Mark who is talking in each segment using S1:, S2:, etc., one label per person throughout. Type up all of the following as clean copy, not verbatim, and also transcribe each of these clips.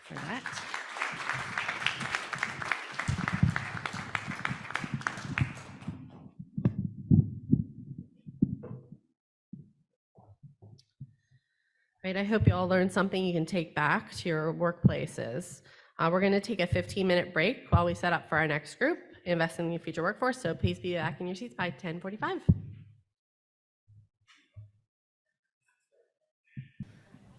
S1: for that. Right, I hope you all learned something you can take back to your workplaces. We're going to take a 15-minute break while we set up for our next group, Invest in the Future Workforce, so please be back in your seats by 10:45.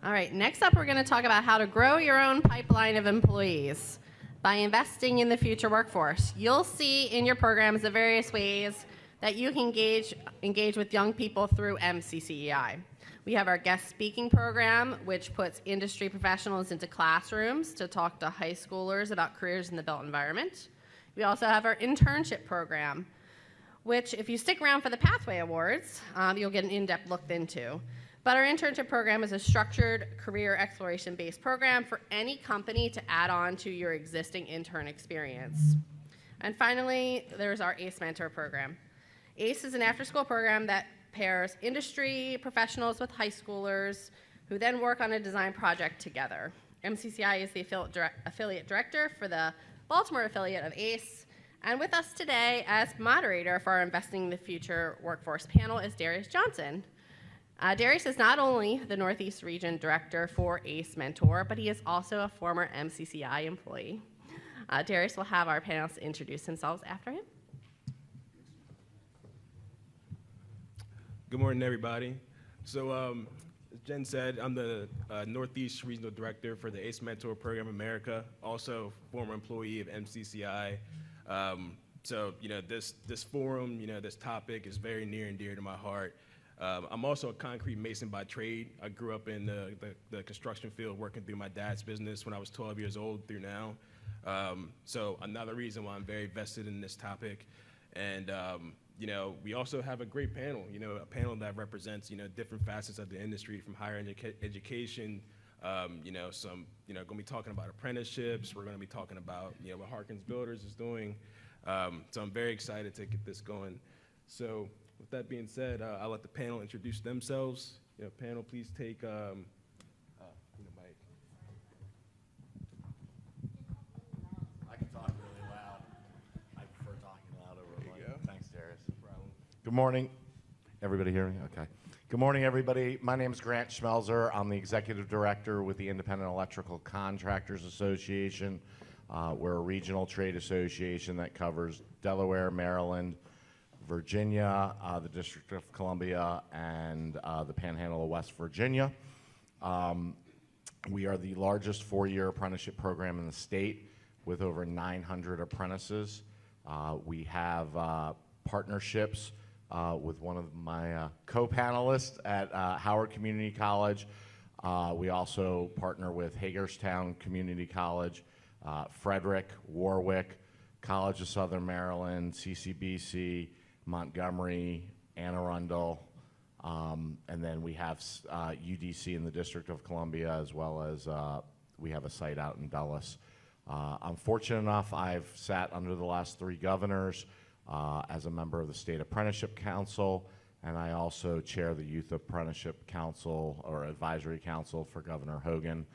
S1: All right, next up we're going to talk about how to grow your own pipeline of employees by investing in the future workforce. You'll see in your programs the various ways that you can engage with young people through MCCEI. We have our guest speaking program, which puts industry professionals into classrooms to talk to high schoolers about careers in the built environment. We also have our internship program, which if you stick around for the Pathway Awards, you'll get an in-depth look into. But our internship program is a structured career exploration-based program for any company to add on to your existing intern experience. And finally, there's our ACE Mentor program. ACE is an after-school program that pairs industry professionals with high schoolers who then work on a design project together. MCCI is the affiliate director for the Baltimore affiliate of ACE. And with us today as moderator for our Investing in the Future Workforce panel is Darius Johnson. Darius is not only the Northeast Region Director for ACE Mentor, but he is also a former MCCI employee. Darius will have our panelists introduce themselves after him.
S2: Good morning, everybody. So, as Jen said, I'm the Northeast Regional Director for the ACE Mentor Program America, also former employee of MCCI. So, this forum, this topic is very near and dear to my heart. I'm also a concrete mason by trade. I grew up in the construction field working through my dad's business when I was 12 years old through now. So another reason why I'm very vested in this topic. And, we also have a great panel, a panel that represents, different facets of the industry from higher education, going to be talking about apprenticeships. We're going to be talking about, what Harkins Builders is doing. So I'm very excited to get this going. So with that being said, I'll let the panel introduce themselves. Panel, please take mic.
S3: I can talk really loud. I prefer talking loud over a mic. Thanks, Darius. No problem. Good morning. Everybody hearing? Okay. Good morning, everybody. My name is Grant Shmelzer. I'm the executive director with the Independent Electrical Contractors Association. We're a regional trade association that covers Delaware, Maryland, Virginia, the District of Columbia, and the Panhandle of West Virginia. We are the largest four-year apprenticeship program in the state with over 900 apprentices. We have partnerships with one of my co-panelists at Howard Community College. We also partner with Hagerstown Community College, Frederick, Warwick, College of Southern Maryland, CCBC, Montgomery, Anne Arundel, and then we have UDC in the District of Columbia, as well as we have a site out in Dulles. I'm fortunate enough, I've sat under the last three governors as a member of the State Apprenticeship Council, and I also chair the Youth Apprenticeship Council or Advisory Council for Governor Hogan.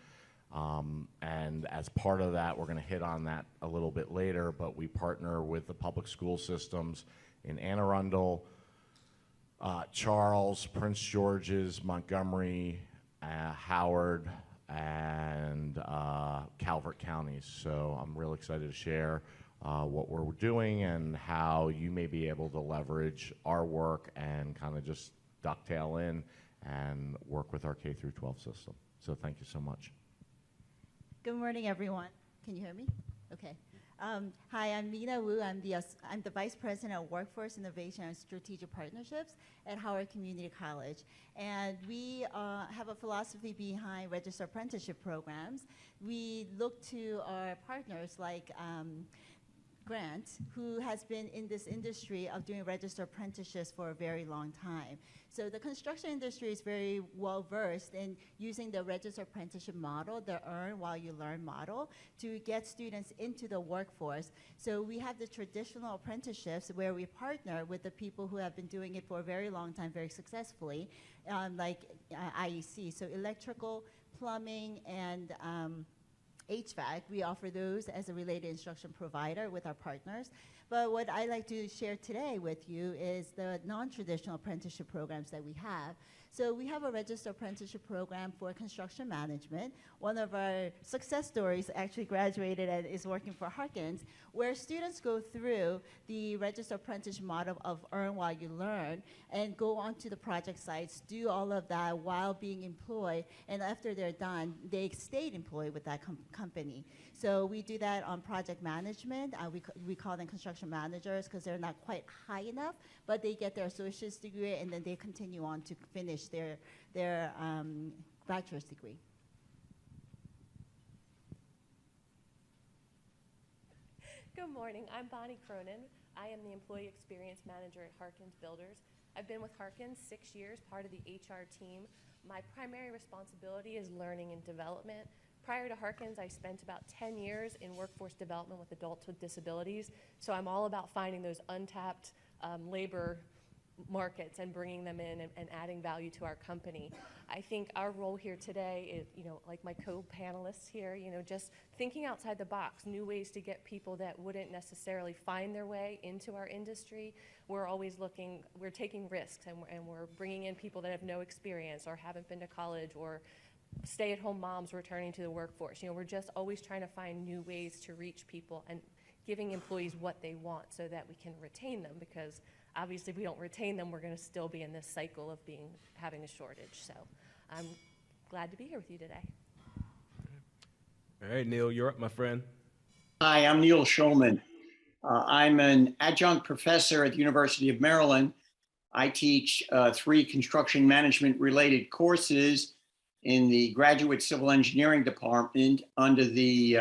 S3: And as part of that, we're going to hit on that a little bit later, but we partner with the public school systems in Anne Arundel, Charles, Prince George's, Montgomery, Howard, and Calvert counties. So I'm real excited to share what we're doing and how you may be able to leverage our work and kind of just ducktail in and work with our K through 12 system. So thank you so much.
S4: Good morning, everyone. Can you hear me? Okay. Hi, I'm Minah Woo. I'm the Vice President of Workforce Innovation and Strategic Partnerships at Howard Community College. And we have a philosophy behind registered apprenticeship programs. We look to our partners like Grant, who has been in this industry of doing registered apprenticeships for a very long time. So the construction industry is very well versed in using the registered apprenticeship model, the earn while you learn model, to get students into the workforce. So we have the traditional apprenticeships where we partner with the people who have been doing it for a very long time, very successfully, like IEC, so electrical, plumbing, and HVAC. We offer those as a related instruction provider with our partners. But what I like to share today with you is the non-traditional apprenticeship programs that we have. So we have a registered apprenticeship program for construction management. One of our success stories actually graduated and is working for Harkins, where students go through the registered apprenticeship model of earn while you learn and go onto the project sites, do all of that while being employed, and after they're done, they stayed employed with that company. So we do that on project management. We call them construction managers because they're not quite high enough, but they get their associate's degree and then they continue on to finish their bachelor's degree.
S5: Good morning. I'm Bonnie Cronin. I am the Employee Experience Manager at Harkins Builders. I've been with Harkins 6 years, part of the HR team. My primary responsibility is learning and development. Prior to Harkins, I spent about 10 years in workforce development with adults with disabilities. So I'm all about finding those untapped labor markets and bringing them in and adding value to our company. I think our role here today is, like my co-panelists here, just thinking outside the box, new ways to get people that wouldn't necessarily find their way into our industry. We're always looking, we're taking risks and we're bringing in people that have no experience or haven't been to college or stay-at-home moms returning to the workforce. We're just always trying to find new ways to reach people and giving employees what they want so that we can retain them, because obviously if we don't retain them, we're going to still be in this cycle of having a shortage. So I'm glad to be here with you today.
S2: All right, Neil, you're up, my friend.
S6: Hi, I'm Neil Schulman. I'm an adjunct professor at the University of Maryland. I teach 3 construction management related courses in the Graduate Civil Engineering Department under the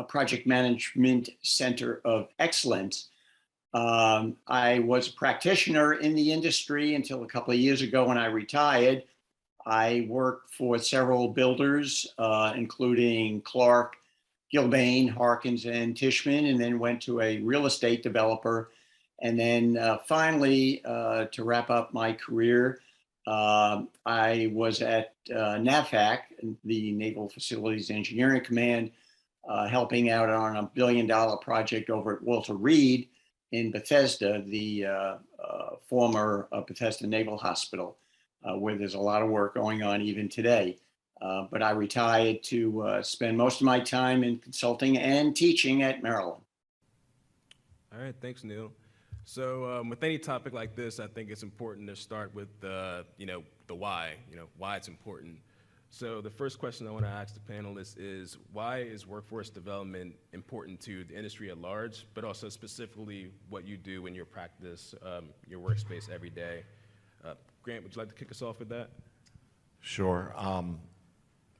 S6: Project Management Center of Excellence. I was a practitioner in the industry until a couple of years ago when I retired. I worked for several builders, including Clark, Gilbane, Harkins, and Tishman, and then went to a real estate developer. And then finally, to wrap up my career, I was at NAVFAC, the Naval Facilities Engineering Command, helping out on a $1 billion project over at Walter Reed in Bethesda, the former Bethesda Naval Hospital, where there's a lot of work going on even today. But I retired to spend most of my time in consulting and teaching at Maryland.
S2: All right, thanks, Neil. So with any topic like this, I think it's important to start with the why, why it's important. So the first question I want to ask the panelists is, why is workforce development important to the industry at large, but also specifically what you do in your practice, your workspace every day? Grant, would you like to kick us off with that?
S3: Sure.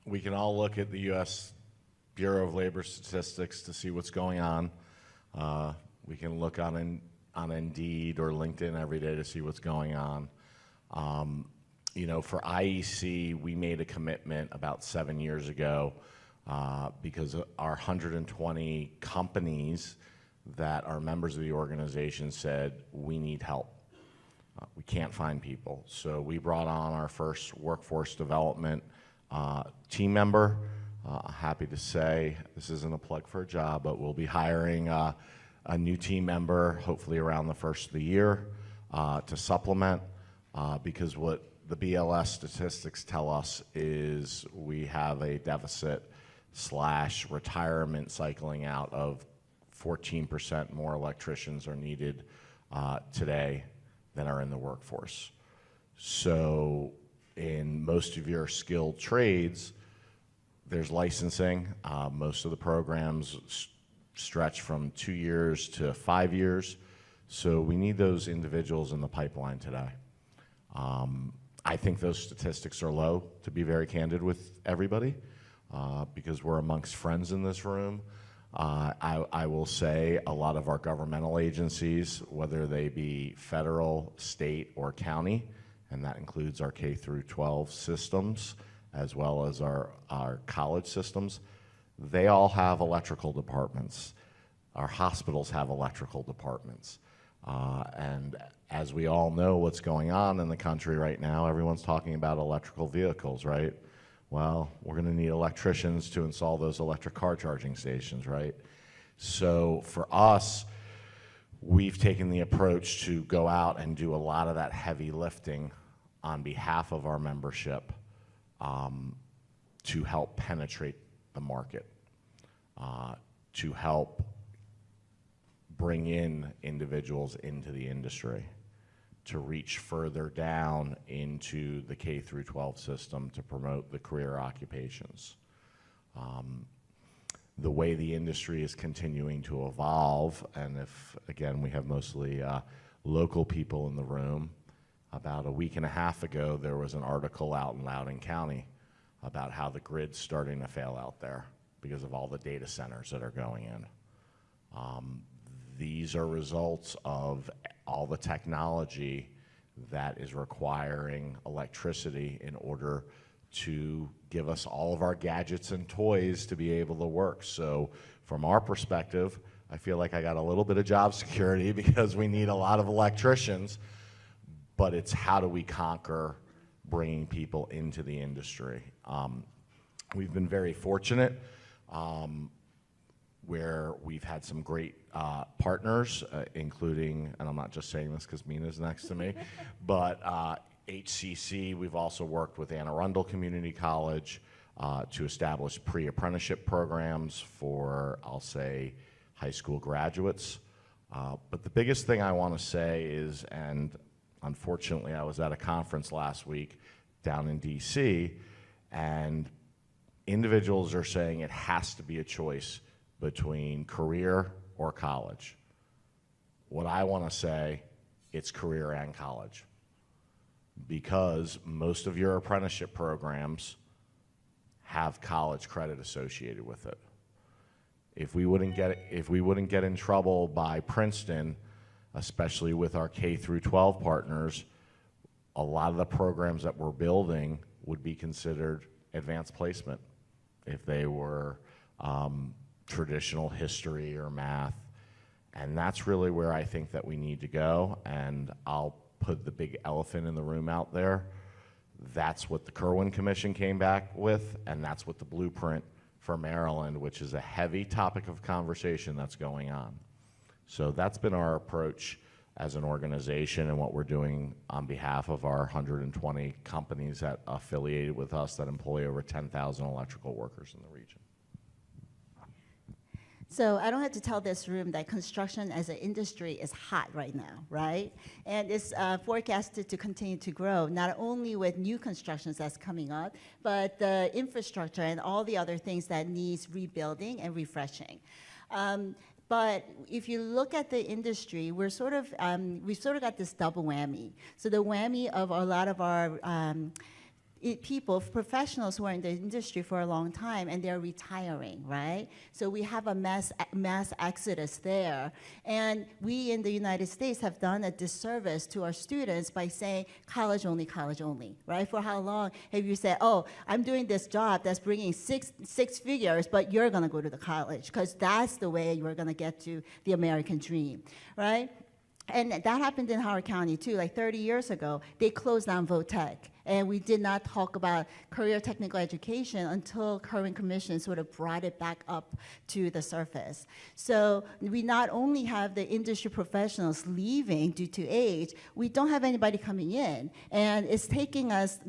S3: We can all look at the U.S. Bureau of Labor Statistics to see what's going on. We can look on Indeed or LinkedIn every day to see what's going on. For IEC, we made a commitment about 7 years ago because our 120 companies that are members of the organization said, we need help. We can't find people. So we brought on our first workforce development team member. Happy to say, this isn't a plug for a job, but we'll be hiring a new team member, hopefully around the first of the year, to supplement, because what the BLS statistics tell us is we have a deficit/retirement cycling out of 14% more electricians are needed today than are in the workforce. So in most of your skilled trades, there's licensing. Most of the programs stretch from 2 years to 5 years. So we need those individuals in the pipeline today. I think those statistics are low, to be very candid with everybody, because we're amongst friends in this room. I will say a lot of our governmental agencies, whether they be federal, state, or county, and that includes our K through 12 systems, as well as our college systems, they all have electrical departments. Our hospitals have electrical departments. And as we all know what's going on in the country right now, everyone's talking about electrical vehicles, right? Well, we're going to need electricians to install those electric car charging stations, right? So for us, we've taken the approach to go out and do a lot of that heavy lifting on behalf of our membership to help penetrate the market, to help bring in individuals into the industry, to reach further down into the K through 12 system to promote the career occupations. The way the industry is continuing to evolve, and if, again, we have mostly local people in the room, about a week and a half ago, there was an article out in Loudoun County about how the grid's starting to fail out there because of all the data centers that are going in. These are results of all the technology that is requiring electricity in order to give us all of our gadgets and toys to be able to work. So from our perspective, I feel like I got a little bit of job security because we need a lot of electricians, but it's how do we conquer bringing people into the industry. We've been very fortunate where we've had some great partners, including, and I'm not just saying this because Minah's next to me, but HCC, we've also worked with Anne Arundel Community College to establish pre-apprenticeship programs for, I'll say, high school graduates. But the biggest thing I want to say is, and unfortunately I was at a conference last week down in DC, and individuals are saying it has to be a choice between career or college. What I want to say, it's career and college, because most of your apprenticeship programs have college credit associated with it. If we wouldn't get in trouble by Princeton, especially with our K through 12 partners, a lot of the programs that we're building would be considered advanced placement if they were traditional history or math. And that's really where I think that we need to go. And I'll put the big elephant in the room out there. That's what the Kirwan Commission came back with, and that's what the blueprint for Maryland, which is a heavy topic of conversation that's going on. So that's been our approach as an organization and what we're doing on behalf of our 120 companies that affiliated with us that employ over 10,000 electrical workers in the region.
S4: So I don't have to tell this room that construction as an industry is hot right now, right? And it's forecasted to continue to grow, not only with new constructions that's coming up, but the infrastructure and all the other things that needs rebuilding and refreshing. But if you look at the industry, we've sort of got this double whammy. So the whammy of a lot of our people, professionals who are in the industry for a long time, and they're retiring, right? So we have a mass exodus there. And we in the United States have done a disservice to our students by saying college only, right? For how long have you said, oh, I'm doing this job that's bringing six figures, but you're gonna go to the college, because that's the way you're gonna get to the American dream, right? And that happened in Howard County too. Like 30 years ago, they closed down VOTEC. And we did not talk about career technical education until Kirwan Commission sort of brought it back up to the surface. So we not only have the industry professionals leaving due to age, we don't have anybody coming in. And it's taken us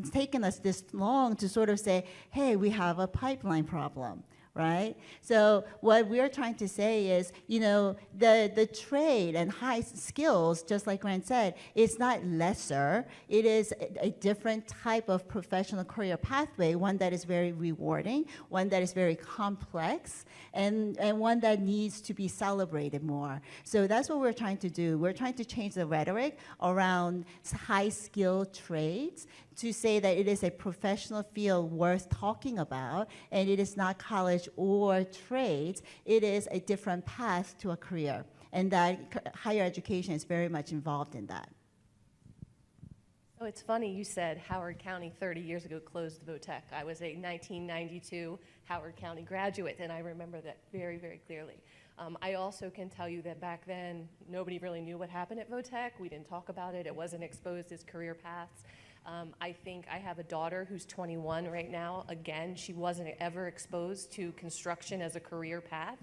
S4: this long to sort of say, hey, we have a pipeline problem. Right? So what we're trying to say is, you know, the trade and high skills, just like Grant said, it's not lesser. It is a different type of professional career pathway, one that is very rewarding, one that is very complex, and one that needs to be celebrated more. So that's what we're trying to do. We're trying to change the rhetoric around high-skilled trades to say that it is a professional field worth talking about, and it is not college or trades. It is a different path to a career, and that higher education is very much involved in that.
S5: Oh, it's funny you said Howard County 30 years ago closed VOTEC. I was a 1992 Howard County graduate, and I remember that very, very clearly. I also can tell you that back then, nobody really knew what happened at VOTEC. We didn't talk about it. It wasn't exposed as career paths. I think I have a daughter who's 21 right now. Again, she wasn't ever exposed to construction as a career path.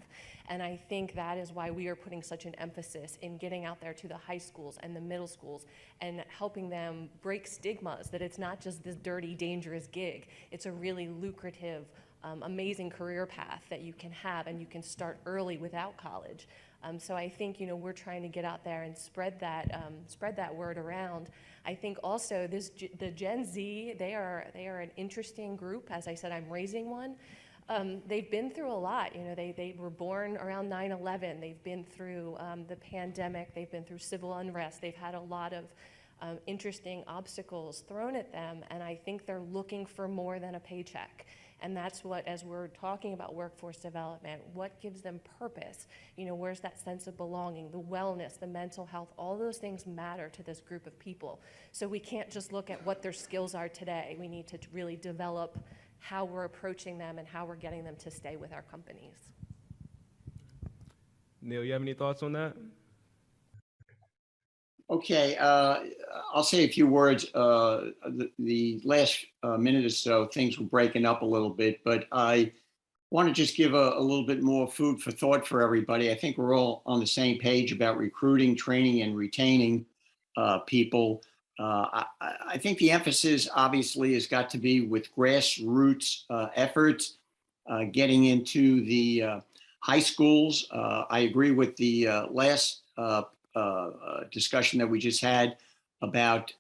S5: And I think that is why we are putting such an emphasis in getting out there to the high schools and the middle schools and helping them break stigmas that it's not just this dirty, dangerous gig. It's a really lucrative, amazing career path that you can have, and you can start early without college. So I think, we're trying to get out there and spread that word around. I think also the Gen Z, they are an interesting group. As I said, I'm raising one. They've been through a lot. They were born around 9/11. They've been through the pandemic. They've been through civil unrest. They've had a lot of interesting obstacles thrown at them, and I think they're looking for more than a paycheck. And that's what, as we're talking about workforce development, what gives them purpose? Where's that sense of belonging, the wellness, the mental health, all those things matter to this group of people. So we can't just look at what their skills are today. We need to really develop how we're approaching them and how we're getting them to stay with our companies.
S2: Neil, you have any thoughts on that?
S6: Okay, I'll say a few words. The last minute or so, things were breaking up a little bit, but I want to just give a little bit more food for thought for everybody. I think we're all on the same page about recruiting, training, and retaining people. I think the emphasis obviously has got to be with grassroots efforts, getting into the high schools. I agree with the last discussion that we just had about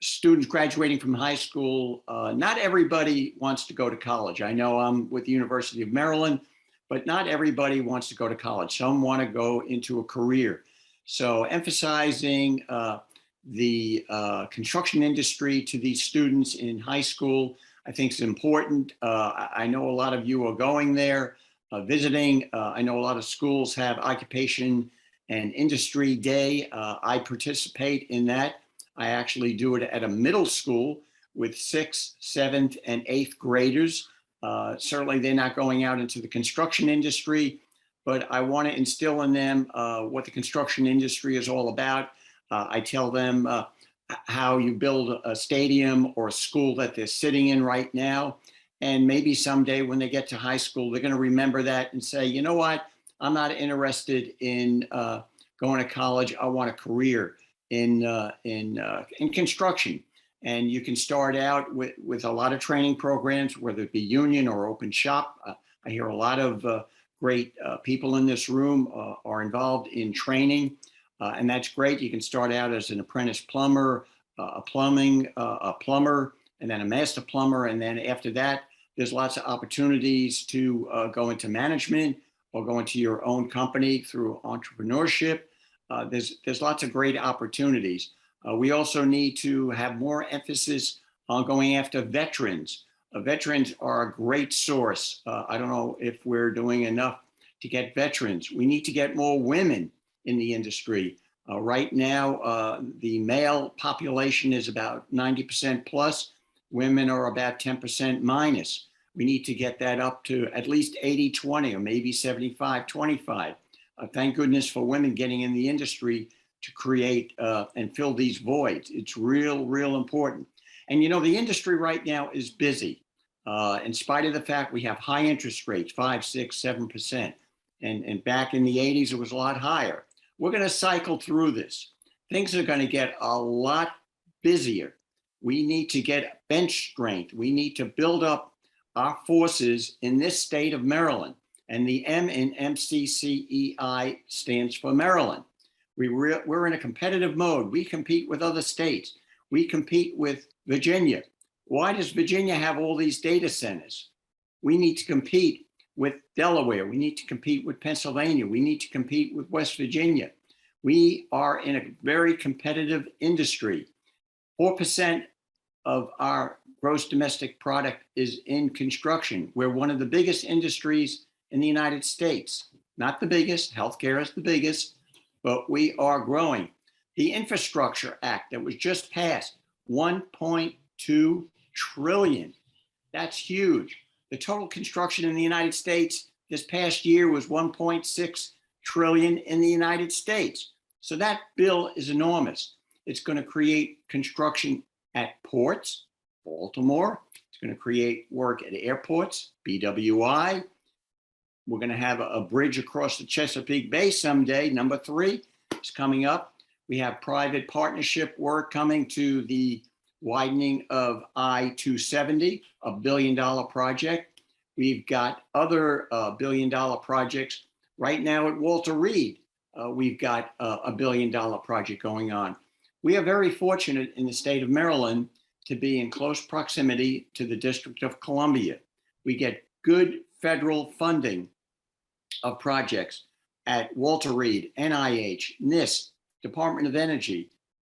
S6: students graduating from high school. Not everybody wants to go to college. I know I'm with the University of Maryland, but not everybody wants to go to college. Some want to go into a career. So emphasizing the construction industry to these students in high school, I think is important. I know a lot of you are going there, visiting. I know a lot of schools have occupation and industry day. I participate in that. I actually do it at a middle school with 6th, 7th, and 8th graders. Certainly they're not going out into the construction industry, but I want to instill in them what the construction industry is all about. I tell them how you build a stadium or a school that they're sitting in right now. And maybe someday when they get to high school, they're going to remember that and say, you know what? I'm not interested in going to college. I want a career in construction. And you can start out with a lot of training programs, whether it be union or open shop. I hear a lot of great people in this room are involved in training, and that's great. You can start out as an apprentice plumber, a plumber, and then a master plumber. And then after that, there's lots of opportunities to go into management or go into your own company through entrepreneurship. There's lots of great opportunities. We also need to have more emphasis on going after veterans. Veterans are a great source. I don't know if we're doing enough to get veterans. We need to get more women in the industry. Right now, the male population is about 90% plus. Women are about 10% minus. We need to get that up to at least 80-20 or maybe 75-25. Thank goodness for women getting in the industry to create and fill these voids. It's real important. And the industry right now is busy. In spite of the fact we have high interest rates, 5, 6, 7%. And back in the 80s, it was a lot higher. We're going to cycle through this. Things are going to get a lot busier. We need to get bench strength. We need to build up our forces in this state of Maryland. And the M in MCCEI stands for Maryland. We're in a competitive mode. We compete with other states. We compete with Virginia. Why does Virginia have all these data centers? We need to compete with Delaware. We need to compete with Pennsylvania. We need to compete with West Virginia. We are in a very competitive industry. 4% of our gross domestic product is in construction. We're one of the biggest industries in the United States. Not the biggest, healthcare is the biggest, but we are growing. The Infrastructure Act that was just passed, $1.2 trillion. That's huge. The total construction in the United States this past year was $1.6 trillion in the United States. So that bill is enormous. It's going to create construction at ports, Baltimore. It's going to create work at airports, BWI. We're going to have a bridge across the Chesapeake Bay someday. Number 3 is coming up. We have private partnership work coming to the widening of I-270, a $1 billion project. We've got other $1 billion projects right now at Walter Reed. We've got a $1 billion project going on. We are very fortunate in the state of Maryland to be in close proximity to the District of Columbia. We get good federal funding of projects at Walter Reed, NIH, NIST, Department of Energy.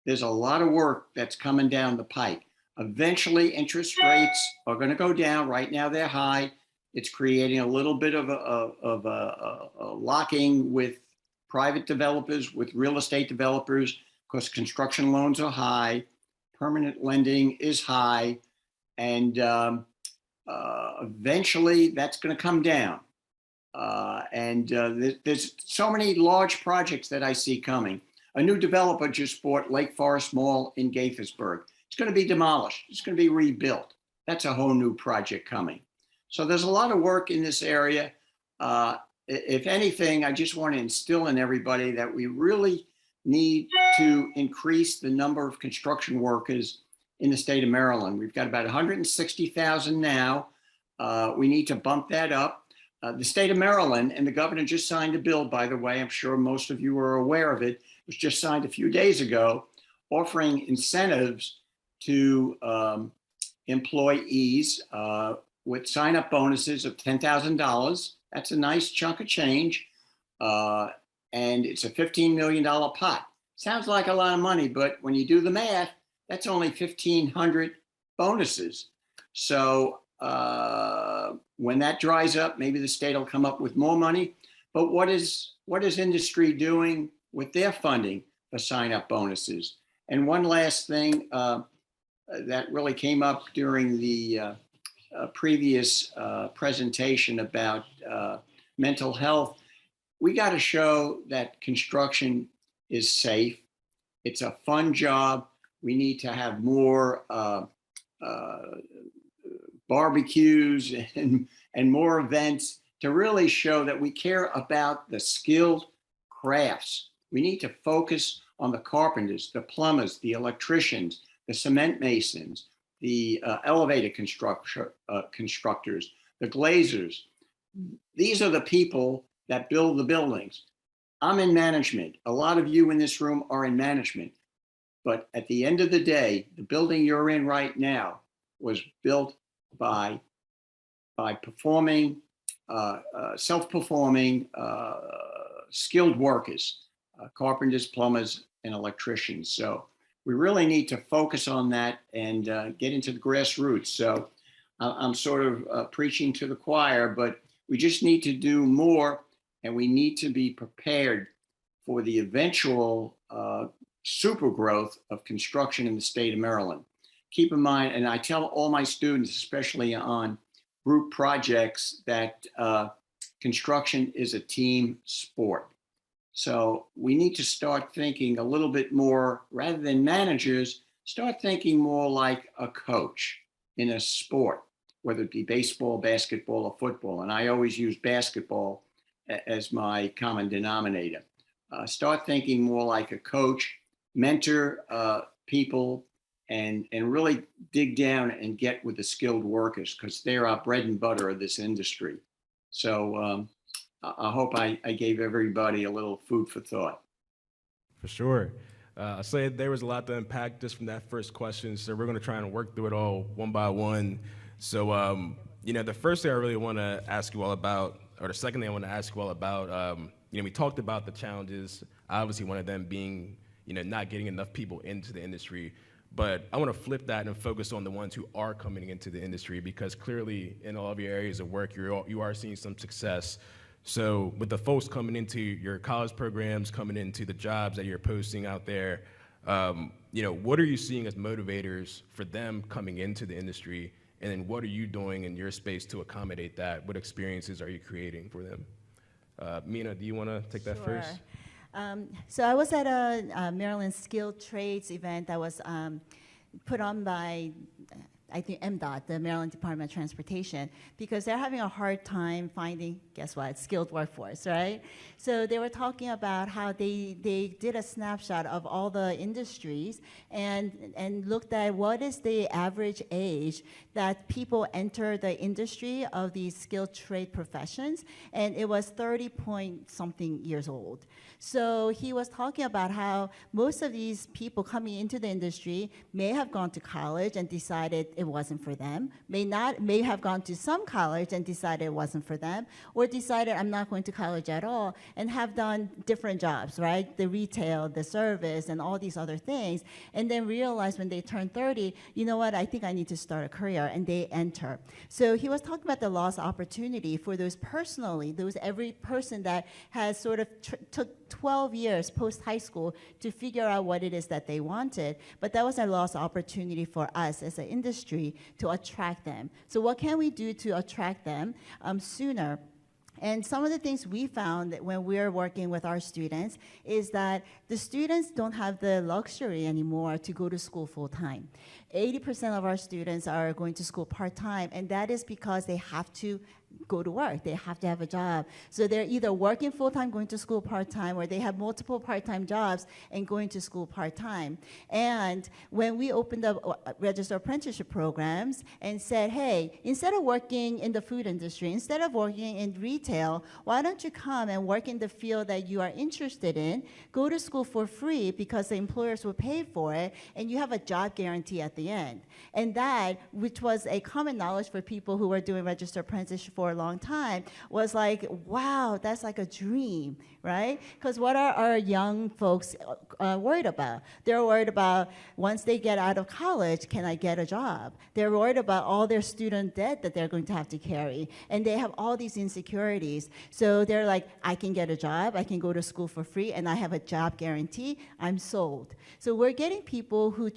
S6: There's a lot of work that's coming down the pike. Eventually, interest rates are going to go down. Right now, they're high. It's creating a little bit of a locking with private developers, with real estate developers, because construction loans are high, permanent lending is high, and eventually that's going to come down. There's so many large projects that I see coming. A new developer just bought Lake Forest Mall in Gaithersburg. It's going to be demolished. It's going to be rebuilt. That's a whole new project coming. So there's a lot of work in this area. If anything, I just want to instill in everybody that we really need to increase the number of construction workers in the state of Maryland. We've got about 160,000 now. We need to bump that up. The state of Maryland, and the governor just signed a bill, by the way, I'm sure most of you are aware of it. It was just signed a few days ago, offering incentives to employees with sign-up bonuses of $10,000. That's a nice chunk of change. And it's a $15 million pot. Sounds like a lot of money, but when you do the math, that's only 1,500 bonuses. So when that dries up, maybe the state will come up with more money. But what is industry doing with their funding for sign-up bonuses? And one last thing that really came up during the previous presentation about mental health. We got to show that construction is safe. It's a fun job. We need to have more barbecues and more events to really show that we care about the skilled crafts. We need to focus on the carpenters, the plumbers, the electricians, the cement masons, the elevator constructors, the glazers. These are the people that build the buildings. I'm in management. A lot of you in this room are in management. But at the end of the day, the building you're in right now was built by performing, self-performing, skilled workers, carpenters, plumbers, and electricians. So we really need to focus on that and get into the grassroots. So I'm sort of preaching to the choir, but we just need to do more, and we need to be prepared for the eventual super growth of construction in the state of Maryland. Keep in mind, and I tell all my students, especially on group projects, that construction is a team sport. So we need to start thinking a little bit more, rather than managers, start thinking more like a coach in a sport, whether it be baseball, basketball, or football. And I always use basketball as my common denominator. Start thinking more like a coach, mentor people, and really dig down and get with the skilled workers, because they're our bread and butter of this industry. So I hope I gave everybody a little food for thought.
S2: For sure. I said there was a lot to unpack just from that first question, so we're going to try and work through it all one by one. So, the first thing I really want to ask you all about, or the second thing I want to ask you all about, we talked about the challenges, obviously one of them being, not getting enough people into the industry. But I want to flip that and focus on the ones who are coming into the industry, because clearly in all of your areas of work, you are seeing some success. So with the folks coming into your college programs, coming into the jobs that you're posting out there, what are you seeing as motivators for them coming into the industry? And then what are you doing in your space to accommodate that? What experiences are you creating for them? Minah, do you want to take that first?
S4: So I was at a Maryland Skilled Trades event that was put on by, I think, MDOT, the Maryland Department of Transportation, because they're having a hard time finding, guess what, skilled workforce, right? So they were talking about how they did a snapshot of all the industries and looked at what is the average age that people enter the industry of these skilled trade professions, and it was 30-point-something years old. So he was talking about how most of these people coming into the industry may have gone to college and decided it wasn't for them, may have gone to some college and decided it wasn't for them, or decided I'm not going to college at all, and have done different jobs, right? The retail, the service, and all these other things, and then realize when they turn 30, you know what, I think I need to start a career, and they enter. So he was talking about the lost opportunity for those personally, every person that has sort of took 12 years post-high school to figure out what it is that they wanted, but that was a lost opportunity for us as an industry to attract them. So what can we do to attract them sooner? And some of the things we found that when we're working with our students is that the students don't have the luxury anymore to go to school full-time. 80% of our students are going to school part-time, and that is because they have to go to work. They have to have a job. So they're either working full-time, going to school part-time, or they have multiple part-time jobs and going to school part-time. And when we opened up registered apprenticeship programs and said, hey, instead of working in the food industry, instead of working in retail, why don't you come and work in the field that you are interested in, go to school for free because the employers will pay for it, and you have a job guarantee at the end. And that, which was a common knowledge for people who were doing registered apprenticeship for a long time, was like, wow, that's like a dream, right? Because what are our young folks worried about? They're worried about, once they get out of college, can I get a job? They're worried about all their student debt that they're going to have to carry, and they have all these insecurities. So they're like, I can get a job, I can go to school for free, and I have a job guarantee, I'm sold. So we're getting people who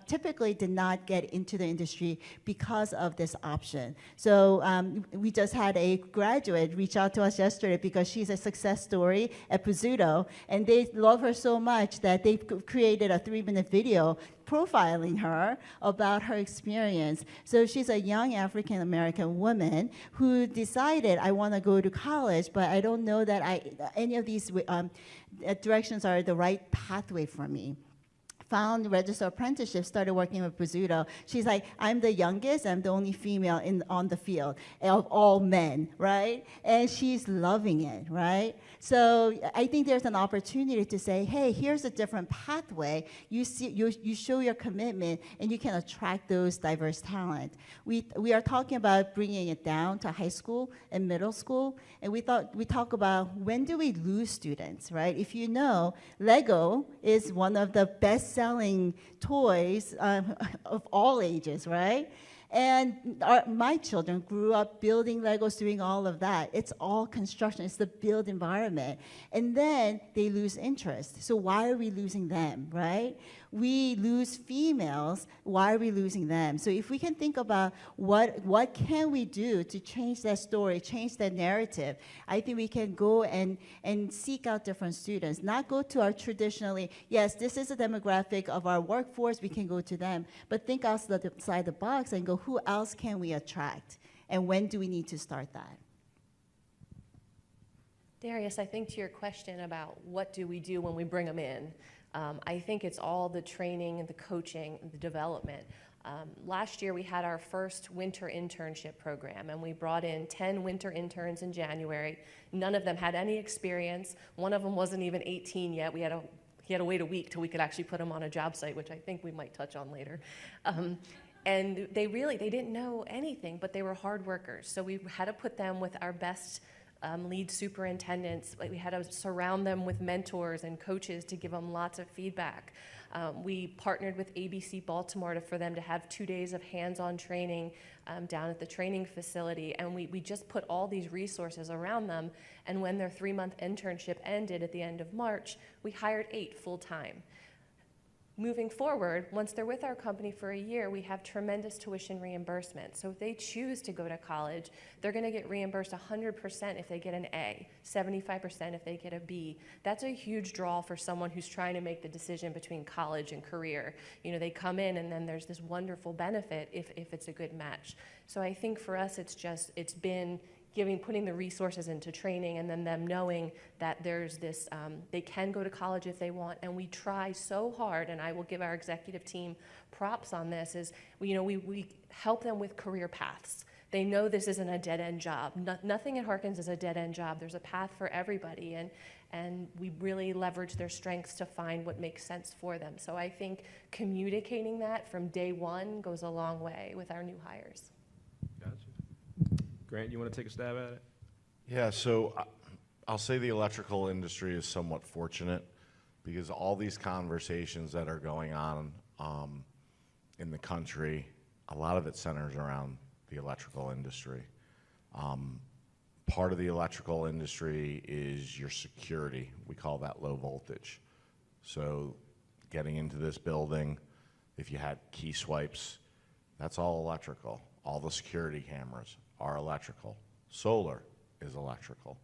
S4: typically did not get into the industry because of this option. So we just had a graduate reach out to us yesterday because she's a success story at Pizzuto, and they love her so much that they created a 3-minute video profiling her about her experience. So she's a young African-American woman who decided, I want to go to college, but I don't know that any of these directions are the right pathway for me. Found registered apprenticeship, started working with Pizzuto. She's like, I'm the youngest, I'm the only female on the field of all men, right? And she's loving it, right? So I think there's an opportunity to say, hey, here's a different pathway. You show your commitment, and you can attract those diverse talent. We are talking about bringing it down to high school and middle school, and we talk about, when do we lose students, right? If you know, Lego is one of the best-selling toys of all ages, right? And my children grew up building Legos, doing all of that. It's all construction. It's the build environment. And then they lose interest. So why are we losing them, right? We lose females. Why are we losing them? So if we can think about what can we do to change that story, change that narrative, I think we can go and seek out different students, not go to our traditionally, yes, this is a demographic of our workforce, we can go to them, but think outside the box and go, who else can we attract? And when do we need to start that?
S5: Darius, I think to your question about what do we do when we bring them in, I think it's all the training and the coaching and the development. Last year we had our first winter internship program, and we brought in 10 winter interns in January. None of them had any experience. One of them wasn't even 18 yet. He had to wait a week till we could actually put him on a job site, which I think we might touch on later. And they didn't know anything, but they were hard workers. So we had to put them with our best lead superintendents. We had to surround them with mentors and coaches to give them lots of feedback. We partnered with ABC Baltimore for them to have 2 days of hands-on training down at the training facility, and we just put all these resources around them, and when their 3-month internship ended at the end of March, we hired 8 full-time. moving forward, once they're with our company for a year, we have tremendous tuition reimbursement. So if they choose to go to college, they're going to get reimbursed 100% if they get an A, 75% if they get a B. That's a huge draw for someone who's trying to make the decision between college and career. You know, they come in and then there's this wonderful benefit if it's a good match. So I think for us, it's been putting the resources into training, and then them knowing that there's this, they can go to college if they want, and we try so hard, and I will give our executive team props on this, is we help them with career paths. They know this isn't a dead-end job. Nothing at Harkins is a dead-end job. There's a path for everybody, and we really leverage their strengths to find what makes sense for them. So I think communicating that from day one goes a long way with our new hires.
S2: Gotcha. Grant, you want to take a stab at it?
S3: Yeah, so I'll say the electrical industry is somewhat fortunate because all these conversations that are going on in the country, a lot of it centers around the electrical industry. Part of the electrical industry is your security. We call that low voltage. So getting into this building, if you had key swipes, that's all electrical. All the security cameras are electrical. Solar is electrical.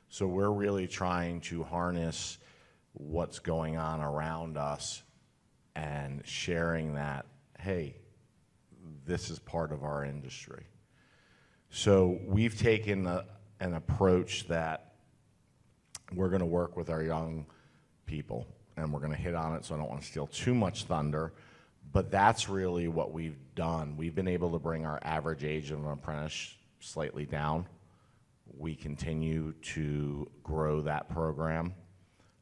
S3: So we're really trying to harness what's going on around us and sharing that, hey, this is part of our industry. So we've taken an approach that we're going to work with our young people, and we're going to hit on it, so I don't want to steal too much thunder, but that's really what we've done. We've been able to bring our average age of an apprentice slightly down. We continue to grow that program,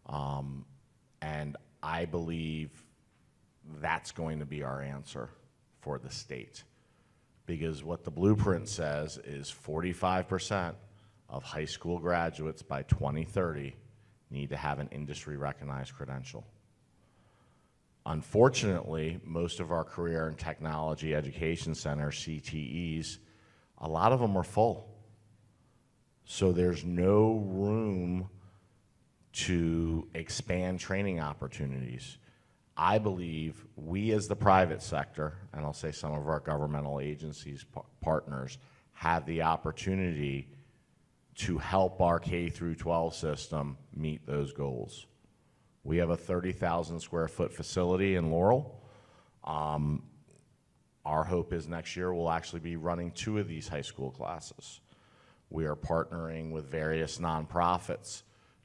S3: and I believe that's going to be our answer for the state. Because what the blueprint says is 45% of high school graduates by 2030 need to have an industry-recognized credential. Unfortunately, most of our career and technology education centers, CTEs, a lot of them are full. So there's no room to expand training opportunities. I believe we as the private sector, and I'll say some of our governmental agencies, partners, have the opportunity to help our K through 12 system meet those goals. We have a 30,000 square foot facility in Laurel. Our hope is next year we'll actually be running 2 of these high school classes. We are partnering with various nonprofits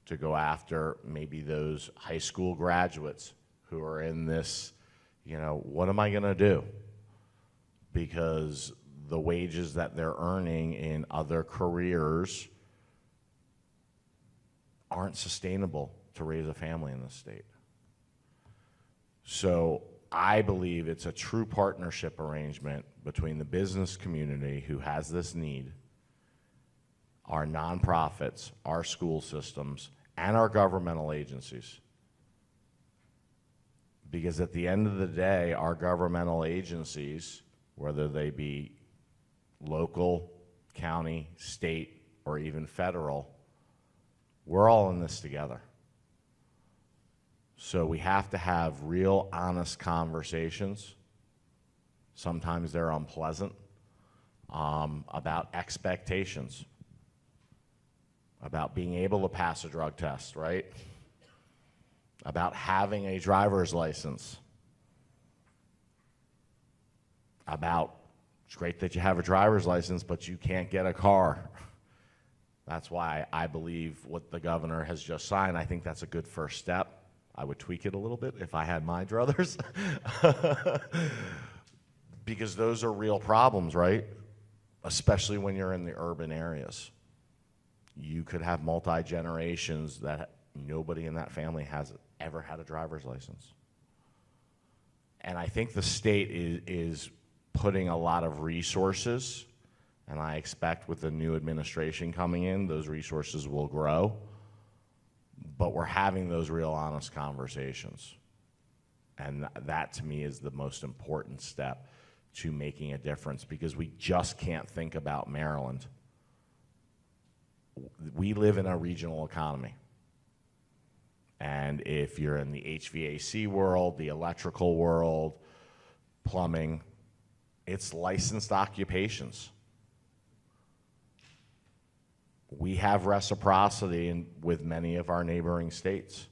S3: to go after maybe those high school graduates who are in this, what am I going to do? Because the wages that they're earning in other careers aren't sustainable to raise a family in this state. So I believe it's a true partnership arrangement between the business community who has this need, our nonprofits, our school systems, and our governmental agencies. Because at the end of the day, our governmental agencies, whether they be local, county, state, or even federal, we're all in this together. So we have to have real honest conversations. Sometimes they're unpleasant, about expectations, about being able to pass a drug test, right? About having a driver's license, about, it's great that you have a driver's license, but you can't get a car. That's why I believe what the governor has just signed, I think that's a good first step. I would tweak it a little bit if I had my druthers. Because those are real problems, right? Especially when you're in the urban areas. You could have multi-generations that nobody in that family has ever had a driver's license. And I think the state is putting a lot of resources, and I expect with the new administration coming in, those resources will grow. But we're having those real honest conversations. And that to me is the most important step to making a difference, because we just can't think about Maryland. We live in a regional economy. And if you're in the HVAC world, the electrical world, plumbing, it's licensed occupations. We have reciprocity with many of our neighboring states.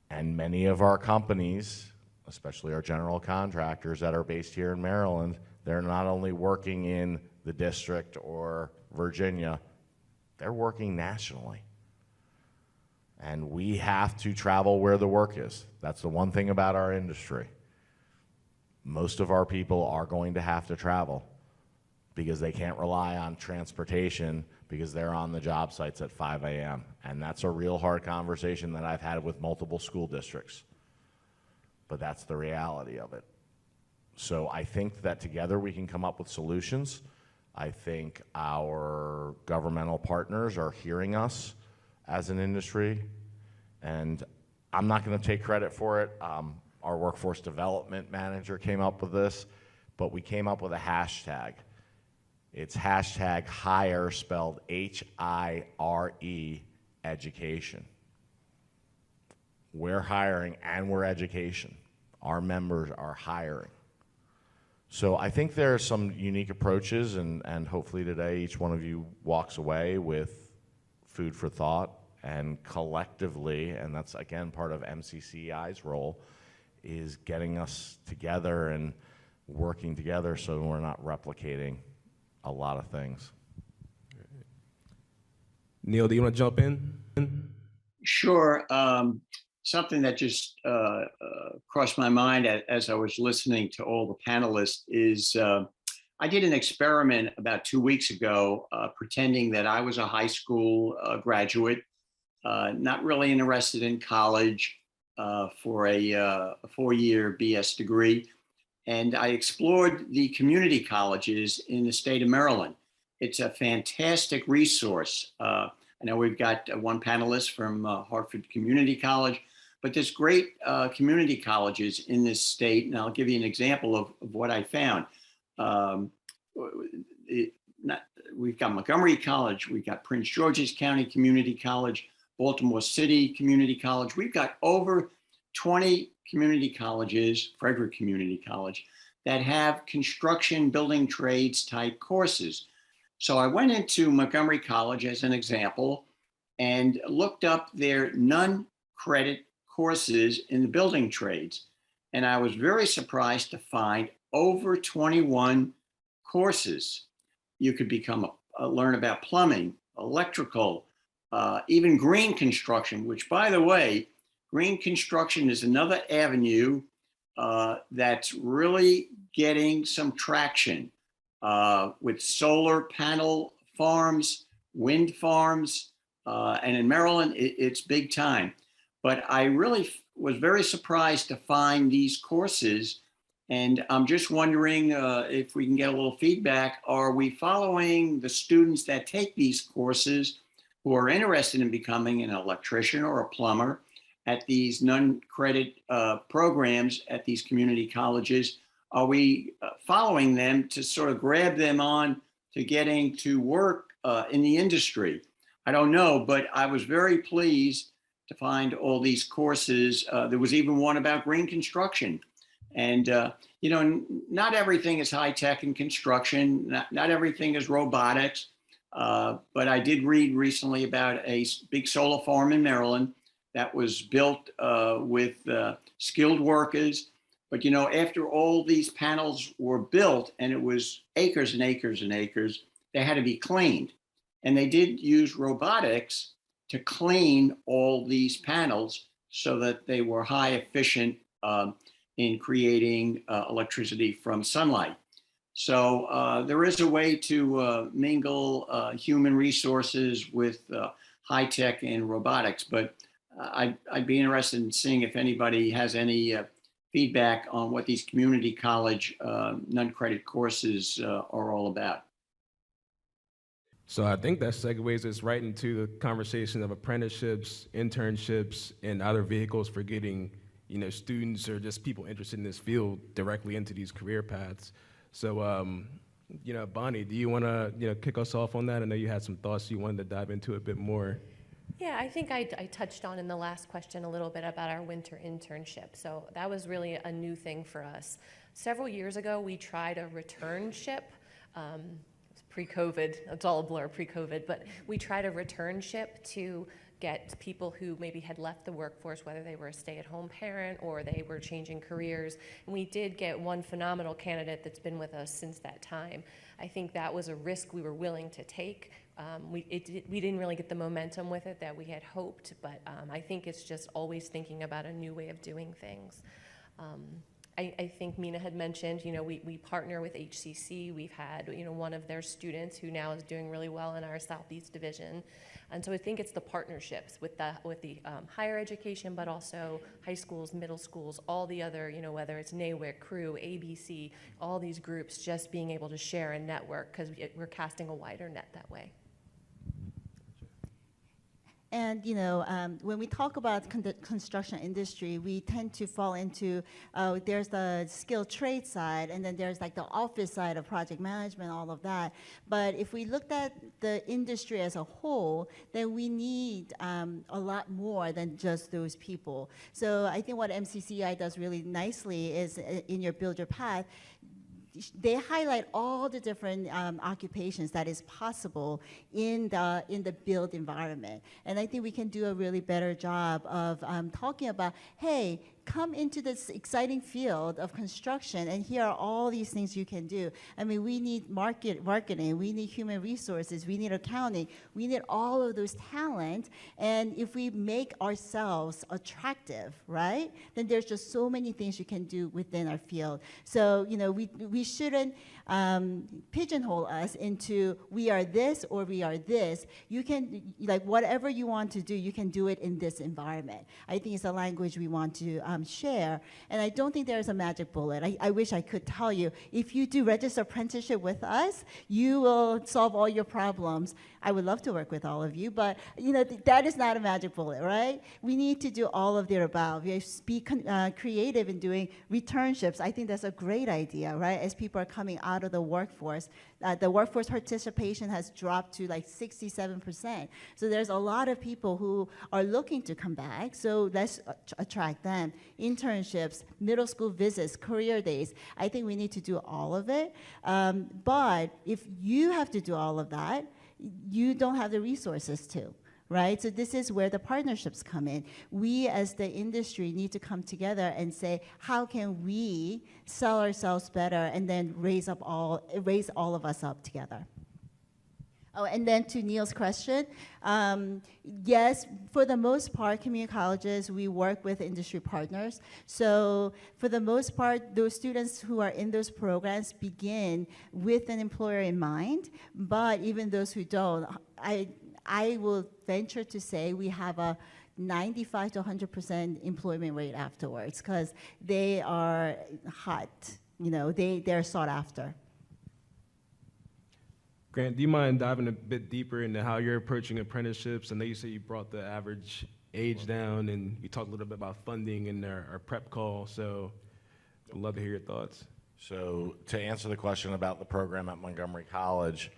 S3: And many of our companies, especially our general contractors that are based here in Maryland, they're not only working in the district or Virginia, they're working nationally. And we have to travel where the work is. That's the one thing about our industry. Most of our people are going to have to travel because they can't rely on transportation because they're on the job sites at 5 a.m. And that's a real hard conversation that I've had with multiple school districts. But that's the reality of it. So I think that together we can come up with solutions. I think our governmental partners are hearing us as an industry, and I'm not going to take credit for it. Our workforce development manager came up with this, but we came up with a hashtag. It's hashtag hire, spelled H-I-R-E, education. We're hiring and we're education. Our members are hiring. So I think there are some unique approaches, and hopefully today each one of you walks away with food for thought, and collectively, and that's again part of MCCI's role, is getting us together and working together so we're not replicating a lot of things.
S2: Neil, do you want to jump in?
S6: Sure. Something that just crossed my mind as I was listening to all the panelists is I did an experiment about 2 weeks ago pretending that I was a high school graduate, not really interested in college for a 4-year BS degree. And I explored the community colleges in the state of Maryland. It's a fantastic resource. I know we've got one panelist from Hartford Community College, but there's great community colleges in this state. And I'll give you an example of what I found. We've got Montgomery College, we've got Prince George's County Community College, Baltimore City Community College. We've got over 20 community colleges, Frederick Community College, that have construction building trades type courses. So I went into Montgomery College as an example and looked up their non-credit courses in the building trades. And I was very surprised to find over 21 courses. You could learn about plumbing, electrical, even green construction, which, by the way, green construction is another avenue that's really getting some traction with solar panel farms, wind farms, and in Maryland, it's big time. But I really was very surprised to find these courses, and I'm just wondering if we can get a little feedback. Are we following the students that take these courses who are interested in becoming an electrician or a plumber at these non-credit programs at these community colleges? Are we following them to sort of grab them on to getting to work in the industry? I don't know, but I was very pleased to find all these courses. There was even one about green construction. And, not everything is high tech in construction. Not everything is robotics. But I did read recently about a big solar farm in Maryland that was built with skilled workers. But, after all these panels were built, and it was acres and acres and acres, they had to be cleaned. And they did use robotics to clean all these panels so that they were high efficient in creating electricity from sunlight. So there is a way to mingle human resources with high tech and robotics, but I'd be interested in seeing if anybody has any feedback on what these community college non-credit courses are all about.
S2: So I think that segues us right into the conversation of apprenticeships, internships, and other vehicles for getting, students or just people interested in this field directly into these career paths. So, Bonnie, do you want to, kick us off on that? I know you had some thoughts you wanted to dive into a bit more.
S5: Yeah, I think I touched on in the last question a little bit about our winter internship. So that was really a new thing for us. Several years ago, we tried a returnship. It was pre-COVID. It's all a blur, pre-COVID. But we tried a returnship to get people who maybe had left the workforce, whether they were a stay-at-home parent or they were changing careers. And we did get one phenomenal candidate that's been with us since that time. I think that was a risk we were willing to take. We didn't really get the momentum with it that we had hoped, but I think it's just always thinking about a new way of doing things. I think Minah had mentioned, we partner with HCC. We've had, one of their students who now is doing really well in our Southeast Division. And so I think it's the partnerships with the higher education, but also high schools, middle schools, all the other, whether it's NAWIC, CREW, ABC, all these groups, just being able to share and network because we're casting a wider net that way.
S4: And when we talk about construction industry, we tend to fall into there's the skilled trade side, and then there's like the office side of project management, all of that. But if we looked at the industry as a whole, then we need a lot more than just those people. So I think what MCCI does really nicely is in your Build Your Path, they highlight all the different occupations that is possible in the build environment. And I think we can do a really better job of talking about, hey, come into this exciting field of construction, and here are all these things you can do. I mean, we need marketing, we need human resources, we need accounting, we need all of those talent. And if we make ourselves attractive, right, then there's just so many things you can do within our field. So, we shouldn't pigeonhole us into we are this or we are this. You can, whatever you want to do, you can do it in this environment. I think it's a language we want to share. And I don't think there's a magic bullet. I wish I could tell you, if you do register apprenticeship with us, you will solve all your problems. I would love to work with all of you, but that is not a magic bullet, right? We need to do all of the above. We be creative in doing returnships. I think that's a great idea, right? As people are coming out of the workforce participation has dropped to like 67%. So there's a lot of people who are looking to come back. So let's attract them. Internships, middle school visits, career days. I think we need to do all of it. But if you have to do all of that, you don't have the resources to, right? So this is where the partnerships come in. We as the industry need to come together and say, how can we sell ourselves better and then raise all of us up together? Oh, and then to Neil's question, yes, for the most part, community colleges, we work with industry partners. So for the most part, those students who are in those programs begin with an employer in mind, but even those who don't, I will venture to say we have a 95 to 100% employment rate afterwards because they are hot, they're sought after.
S2: Grant, do you mind diving a bit deeper into how you're approaching apprenticeships? I know you said you brought the average age down, and you talked a little bit about funding in our prep call, so I'd love to hear your thoughts.
S3: So to answer the question about the program at Montgomery College,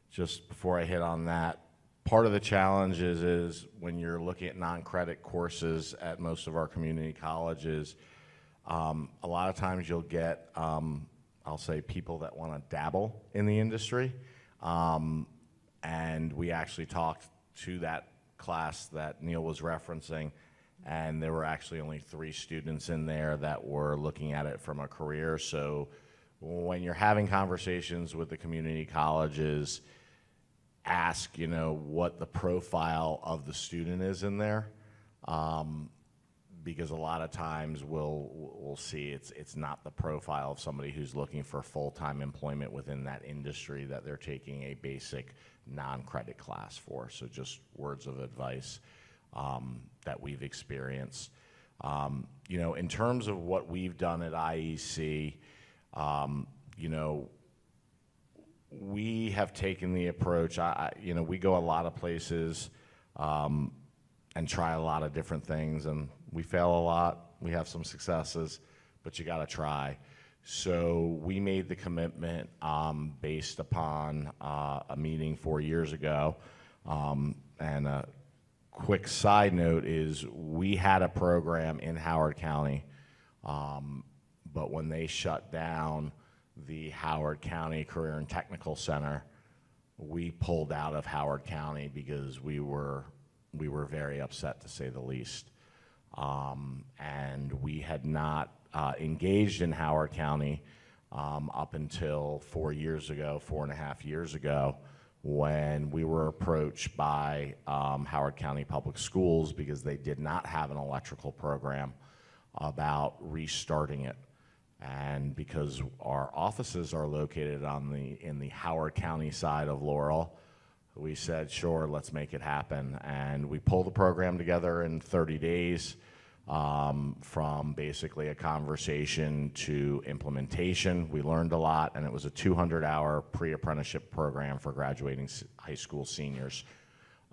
S3: just before I hit on that, part of the challenge is when you're looking at non-credit courses at most of our community colleges, a lot of times you'll get, I'll say, people that want to dabble in the industry. And we actually talked to that class that Neil was referencing, and there were actually only 3 students in there that were looking at it from a career. So when you're having conversations with the community colleges, ask, what the profile of the student is in there. Because a lot of times we'll see it's not the profile of somebody who's looking for full-time employment within that industry that they're taking a basic non-credit class for. So just words of advice that we've experienced. In terms of what we've done at IEC, we have taken the approach, we go a lot of places and try a lot of different things, and we fail a lot. We have some successes, but you got to try. So we made the commitment based upon a meeting 4 years ago and quick side note is we had a program in Howard County, but when they shut down the Howard County Career and Technical Center, we pulled out of Howard County because we were very upset, to say the least. And we had not engaged in Howard County up until 4.5 years ago, when we were approached by Howard County Public Schools, because they did not have an electrical program, about restarting it. And because our offices are located in the Howard County side of Laurel, we said, sure, let's make it happen. And we pulled the program together in 30 days, from basically a conversation to implementation. We learned a lot, and it was a 200-hour pre-apprenticeship program for graduating high school seniors.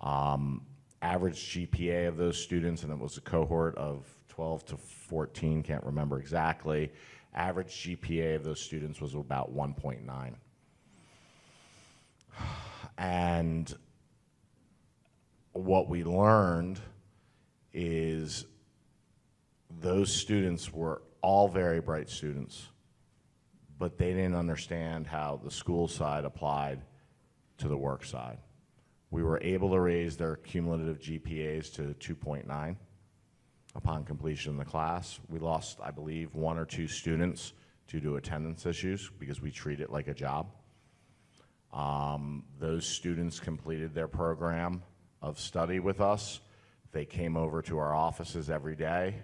S3: Average GPA of those students, and it was a cohort of 12 to 14, can't remember exactly. Average GPA of those students was about 1.9. And what we learned is those students were all very bright students, but they didn't understand how the school side applied to the work side. We were able to raise their cumulative GPAs to 2.9 upon completion of the class. We lost, I believe, 1 or 2 students due to attendance issues because we treat it like a job. Those students completed their program of study with us. They came over to our offices every day.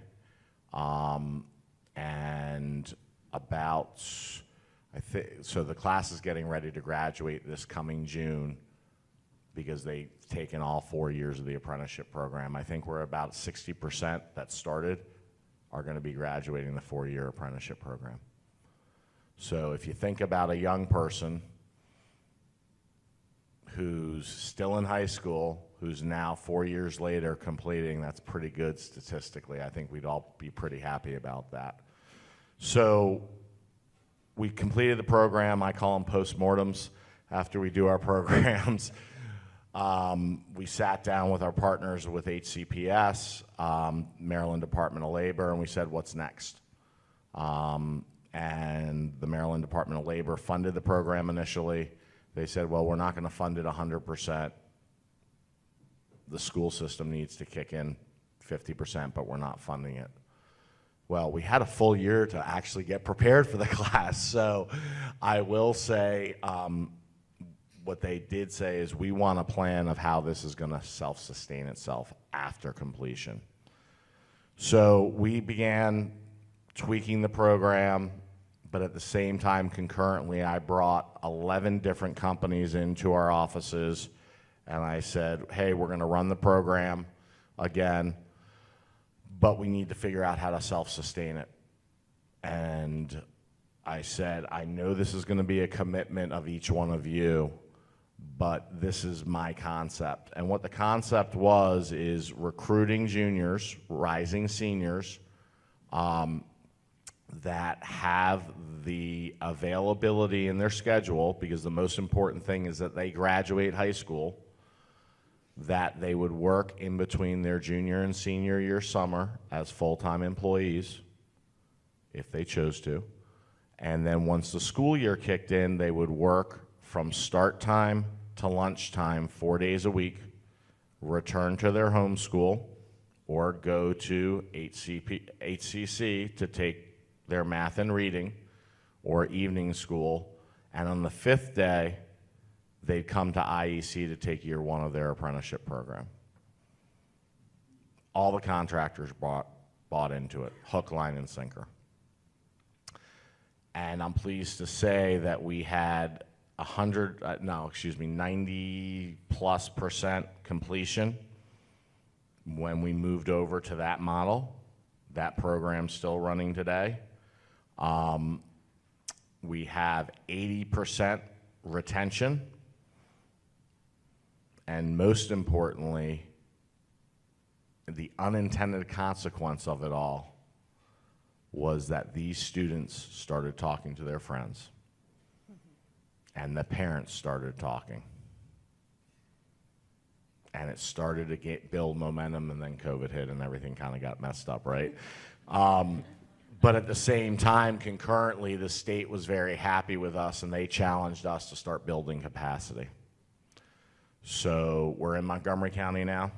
S3: And about, so the class is getting ready to graduate this coming June because they've taken all 4 years of the apprenticeship program. I think we're about 60% that started are going to be graduating the 4-year apprenticeship program. So if you think about a young person who's still in high school, who's now 4 years later completing, that's pretty good statistically. I think we'd all be pretty happy about that. So we completed the program. I call them postmortems after we do our programs. We sat down with our partners with HCPS, Maryland Department of Labor, and we said, what's next? And the Maryland Department of Labor funded the program initially. They said, well, we're not going to fund it 100%. The school system needs to kick in 50%, but we're not funding it. Well, we had a full year to actually get prepared for the class. So I will say what they did say is we want a plan of how this is going to self-sustain itself after completion. So we began tweaking the program, but at the same time, concurrently, I brought 11 different companies into our offices, and I said, hey, we're going to run the program again, but we need to figure out how to self-sustain it. And I said, I know this is going to be a commitment of each one of you, but this is my concept. And what the concept was is recruiting juniors, rising seniors, that have the availability in their schedule, because the most important thing is that they graduate high school, that they would work in between their junior and senior year summer as full-time employees, if they chose to. And then once the school year kicked in, they would work from start time to lunchtime 4 days a week, return to their home school, or go to HCC to take their math and reading, or evening school, and on the 5th day, they'd come to IEC to take year 1 of their apprenticeship program. All the contractors bought into it, hook, line, and sinker. And I'm pleased to say that we had 90+% completion when we moved over to that model. That program's still running today. We have 80% retention, and most importantly, the unintended consequence of it all was that these students started talking to their friends, and the parents started talking. and it started to build momentum, and then COVID hit and everything kind of got messed up, right? But at the same time, concurrently, the state was very happy with us, and they challenged us to start building capacity. So we're in Montgomery County now.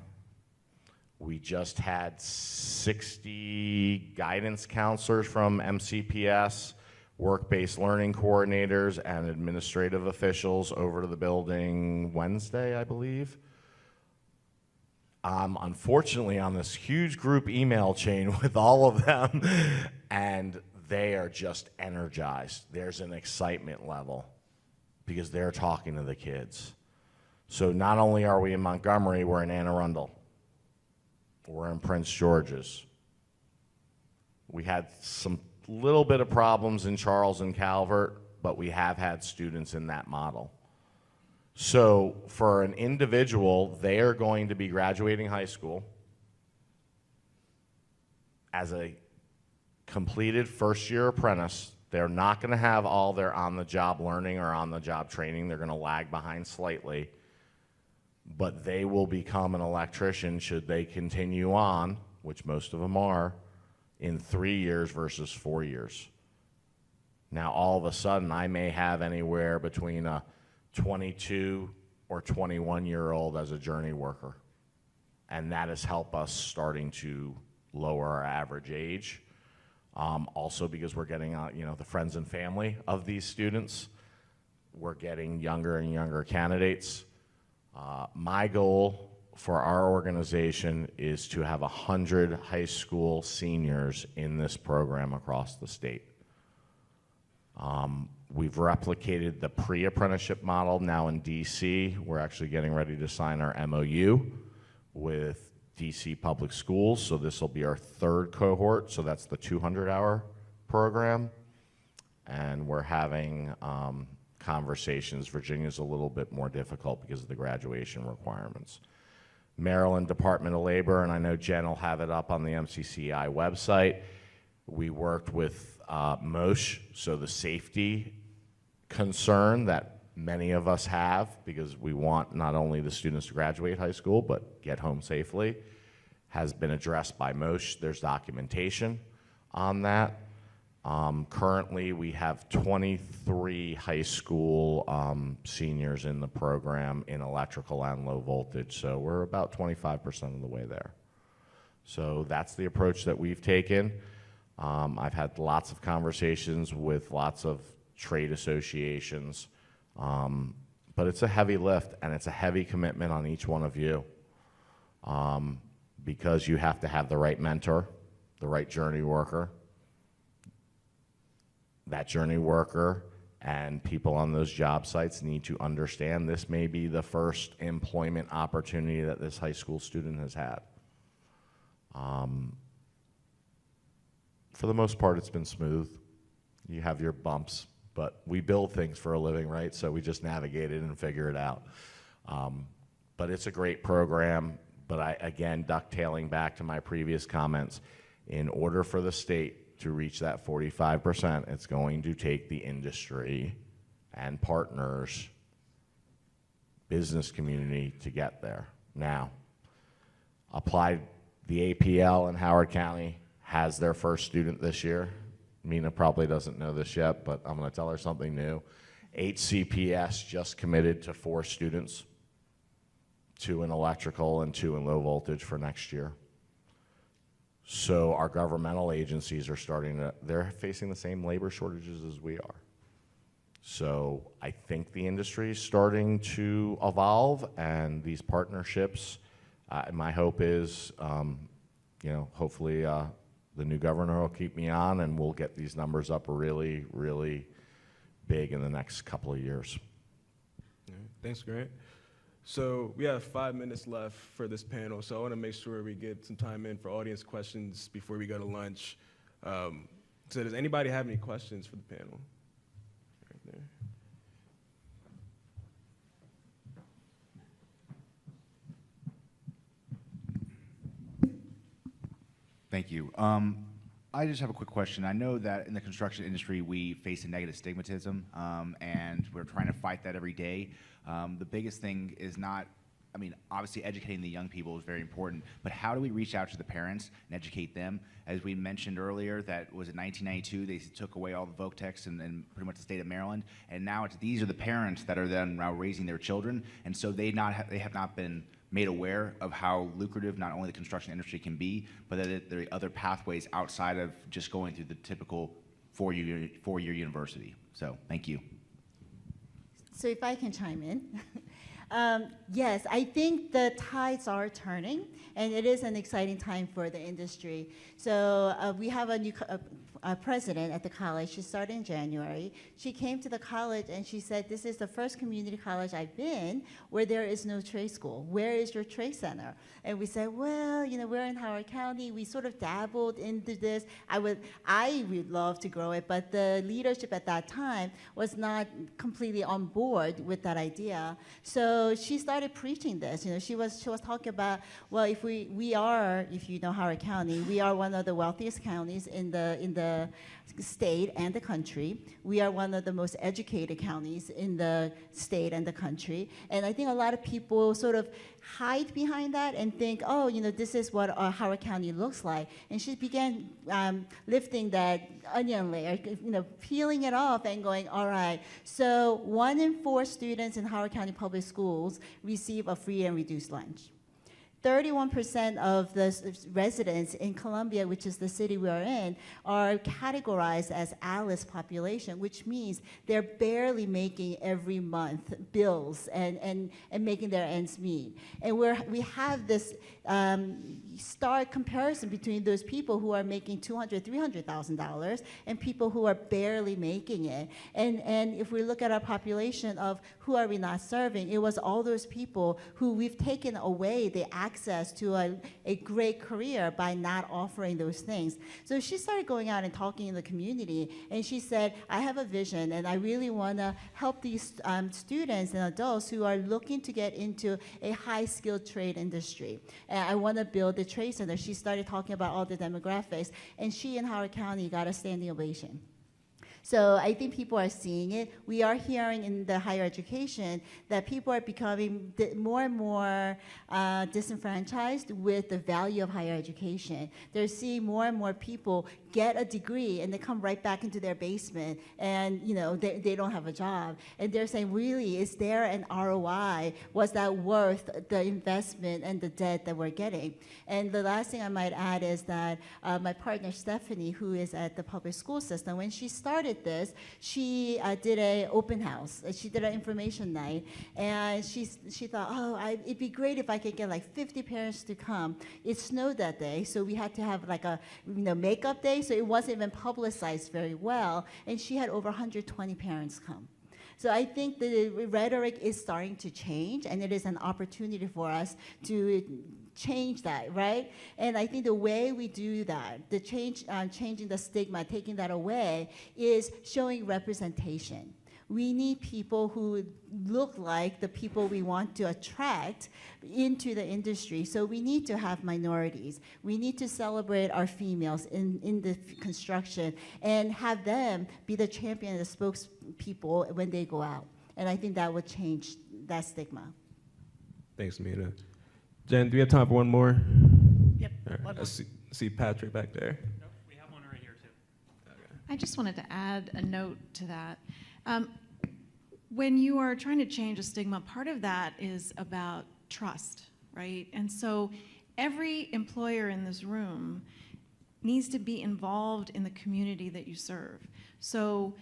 S3: We just had 60 guidance counselors from MCPS, work-based learning coordinators, and administrative officials over to the building Wednesday, I believe. Unfortunately, on this huge group email chain with all of them, and they are just energized. There's an excitement level because they're talking to the kids. So not only are we in Montgomery, we're in Anne Arundel. We're in Prince George's. We had some little bit of problems in Charles and Calvert, but we have had students in that model. So for an individual, they are going to be graduating high school as a completed first-year apprentice. They're not going to have all their on-the-job learning or on-the-job training. They're going to lag behind slightly, but they will become an electrician should they continue on, which most of them are, in 3 years versus 4 years. Now, all of a sudden, I may have anywhere between a 22 or 21-year-old as a journey worker. And that has helped us starting to lower our average age. Also because we're getting, the friends and family of these students. We're getting younger and younger candidates. My goal for our organization is to have 100 high school seniors in this program across the state. We've replicated the pre-apprenticeship model now in DC. We're actually getting ready to sign our MOU with DC Public Schools, so this will be our third cohort, so that's the 200-hour program. And we're having conversations. Virginia's a little bit more difficult because of the graduation requirements. Maryland Department of Labor, and I know Jen will have it up on the MCCI website. We worked with MOSH, so the safety concern that many of us have, because we want not only the students to graduate high school, but get home safely, has been addressed by MOSH. There's documentation on that. Currently, we have 23 high school seniors in the program in electrical and low voltage, so we're about 25% of the way there. So that's the approach that we've taken. I've had lots of conversations with lots of trade associations, but it's a heavy lift and it's a heavy commitment on each one of you, because you have to have the right mentor, the right journey worker. That journey worker and people on those job sites need to understand this may be the first employment opportunity that this high school student has had. For the most part, it's been smooth. You have your bumps, but we build things for a living, right? So we just navigate it and figure it out. But it's a great program. But again, ducktailing back to my previous comments, in order for the state to reach that 45%, it's going to take the industry and partners, business community to get there. Now, applied the APL in Howard County has their first student this year. Minah probably doesn't know this yet, but I'm going to tell her something new. HCPS just committed to 4 students, 2 in electrical and 2 in low voltage for next year. So our governmental agencies are they're facing the same labor shortages as we are. So I think the industry is starting to evolve, and these partnerships, my hope is, hopefully the new governor will keep me on and we'll get these numbers up really, really big in the next couple of years.
S2: All right. Thanks, Grant. So we have 5 minutes left for this panel, so I want to make sure we get some time in for audience questions before we go to lunch. So does anybody have any questions for the panel? Right there.
S7: Thank you. I just have a quick question. I know that in the construction industry, we face a negative stigmatism, and we're trying to fight that every day. The biggest thing is not I mean, obviously educating the young people is very important, but how do we reach out to the parents and educate them? As we mentioned earlier, that was in 1992, they took away all the voc techs in pretty much the state of Maryland, and now these are the parents that are then now raising their children, and so they have not been made aware of how lucrative not only the construction industry can be, but that there are other pathways outside of just going through the typical four-year university. So, thank you.
S4: So if I can chime in. Yes, I think the tides are turning, and it is an exciting time for the industry. So we have a new president at the college. She started in January. She came to the college and she said, this is the first community college I've been where there is no trade school. Where is your trade center? And we said, well, you know, we're in Howard County. We sort of dabbled into this. I would love to grow it, but the leadership at that time was not completely on board with that idea. So she started preaching this. You know, she was talking about, well, if you know Howard County, we are one of the wealthiest counties in the state and the country. We are one of the most educated counties in the state and the country. And I think a lot of people sort of hide behind that and think, oh, you know, this is what Howard County looks like. And she began lifting that onion layer, you know, peeling it off and going, all right, so 1 in 4 students in Howard County Public Schools receive a free and reduced lunch. 31% of the residents in Columbia, which is the city we are in, are categorized as ALICE population, which means they're barely making every month bills and making their ends meet. And we have this stark comparison between those people who are making $200,000, $300,000 and people who are barely making it. And if we look at our population of who are we not serving, it was all those people who we've taken away the access to a great career by not offering those things. So she started going out and talking in the community, and she said, I have a vision, and I really want to help these students and adults who are looking to get into a high-skilled trade industry. And I want to build a trade center. She started talking about all the demographics, and she in Howard County got a standing ovation. So I think people are seeing it. We are hearing in the higher education that people are becoming more and more disenfranchised with the value of higher education. They're seeing more and more people get a degree and they come right back into their basement and they don't have a job. And they're saying, really, is there an ROI? Was that worth the investment and the debt that we're getting? And the last thing I might add is that my partner Stephanie, who is at the public school system, when she started this, she did an open house. She did an information night, and she thought, oh, it'd be great if I could get like 50 parents to come. It snowed that day, so we had to have like a makeup day, so it wasn't even publicized very well, and she had over 120 parents come. So I think the rhetoric is starting to change, and it is an opportunity for us to change that, right? And I think the way we do that, the changing the stigma, taking that away, is showing representation. We need people who look like the people we want to attract into the industry. So we need to have minorities. We need to celebrate our females in the construction and have them be the champion and the spokespeople when they go out. And I think that would change that stigma.
S2: Thanks, Minah. Jen, do we have time for one more?
S8: Yep.
S2: Right. I see Patrick back there.
S8: Nope, we have one right here, too.
S2: Okay.
S9: I just wanted to add a note to that. When you are trying to change a stigma, part of that is about trust, right? And so every employer in this room needs to be involved in the community that you serve. So